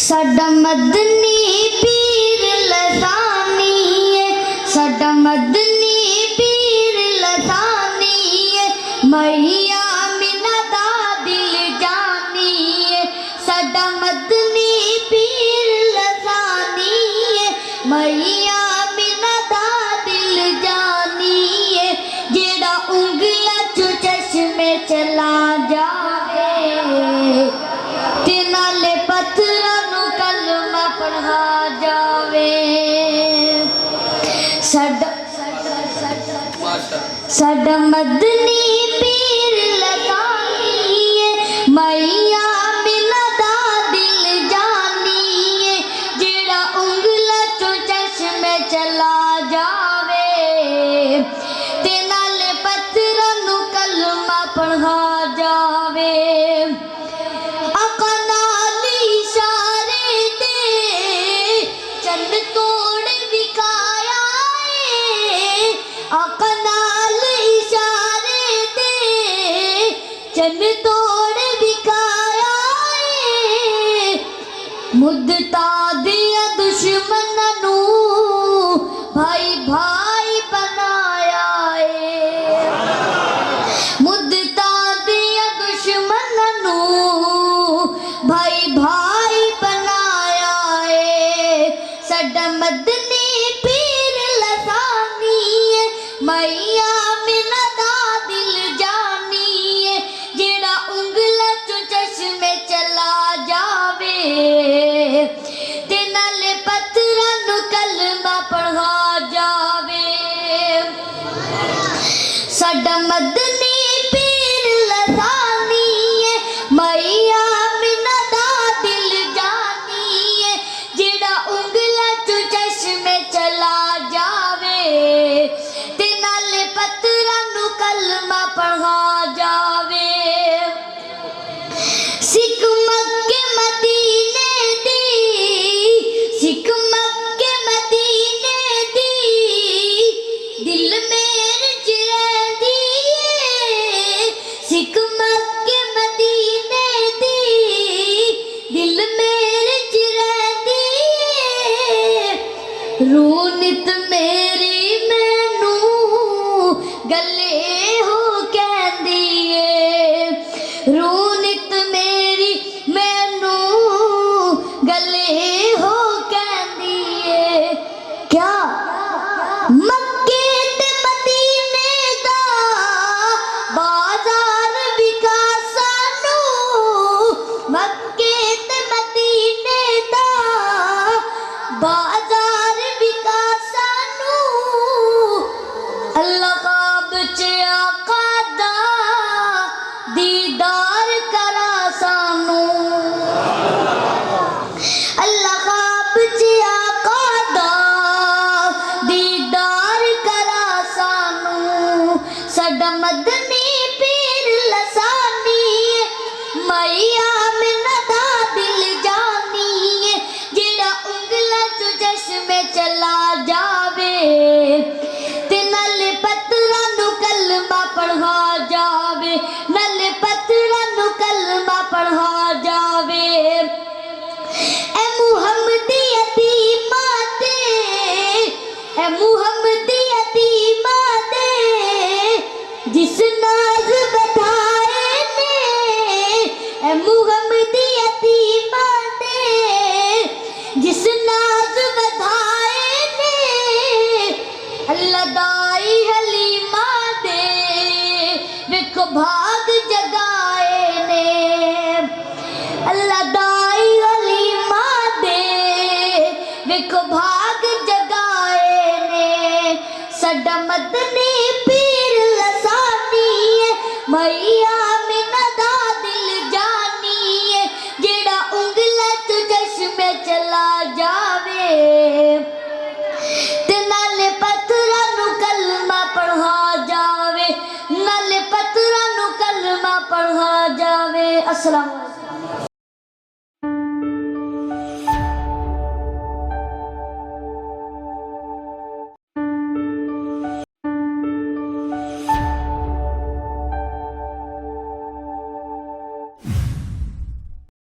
साडा मदनी पीर लसानी है, साडा मदनी पीर लसानी है, मैया मिना दा दिल जानी है। साडा मदनी पीर लसानी है, मैया मिना दा दिल जानी है। जेड़ा उंगला चो चश्मे चला जावे ते नाले पत्थरां नू कलमा पढ़ा जावे। साडा मदनी पीर लसानी है, मैया मिना दा दिल जानी है। जेड़ा उंगला चो चश्मे चला जावे ते नाले पत्थरां नू कलमा पढ़ा जावे। चन तोड़ विकाया मुद्दता दिया दुश्मन नू भाई भाई बनाया है। मुद्दता दिया दुश्मन नू भाई भाई बनाया है। साडा मदनी पीर लसानी है, मैया मिना दा दिल जानी है। जेड़ा उंगला चो चश्मे चला जावे ते नाले पत्थरां नू कलमा पढ़ा जावे। साडा मदनी पीर लसानी है, मैया मिना दा दिल जानी है। जेड़ा उंगला चो चश्मे चला जावे ते नाले पत्थरां नू कलमा पढ़ा जावे। सिख मक्के मदीने दी, सिख मक्के मदीने दी दिल मेरे च रहिंदी है। सिख मक्के मदीने दी दिल मेरे च रहिंदी है। रूनित मेरी मैनू गले हो कहंदी है। रूनित मेरी मैनू गले हो कहंदी है। क्या मक्के ते मदीने दा बाजार विका सानू, मक्के ते मदीने दा बाजार विका सानू। अल्लाह ख्वाब च आका दा दीदार करा सानू। अल्लाह ख्वाब च आका दा दीदार करा सानू। साडा मदनी पीर लसानी है, मैया मिना दा दिल जानी है। जेड़ा उंगला चो चश्मे चला जावे ते नाले पत्थरां नू कलमा पढ़ा जावे, नाले पत्थरां नू कलमा पढ़ा जावे। ए मुहम्मदी यतीमा दे, ए मुहम्मदी यतीमा दे जिस नाज बधाए ने। ए मुहम्मदी यतीमा दे जिस नाज बधाए ने। अल्लाह दाई हलीमा दे वेखो भाग जगाए ने। अल्लाह दाई हलीमा दे वेखो भाग जगाए ने। साडा मदनी पीर लसानी है, मैया मिना दा दिल जानी है। जेड़ा उंगला चो चश्मे चला जावे ते नाले पत्थरां नू कलमा पढ़ा जावे, नाले पत्थरां नू कलमा पढ़ा जावे। अस्सलाम।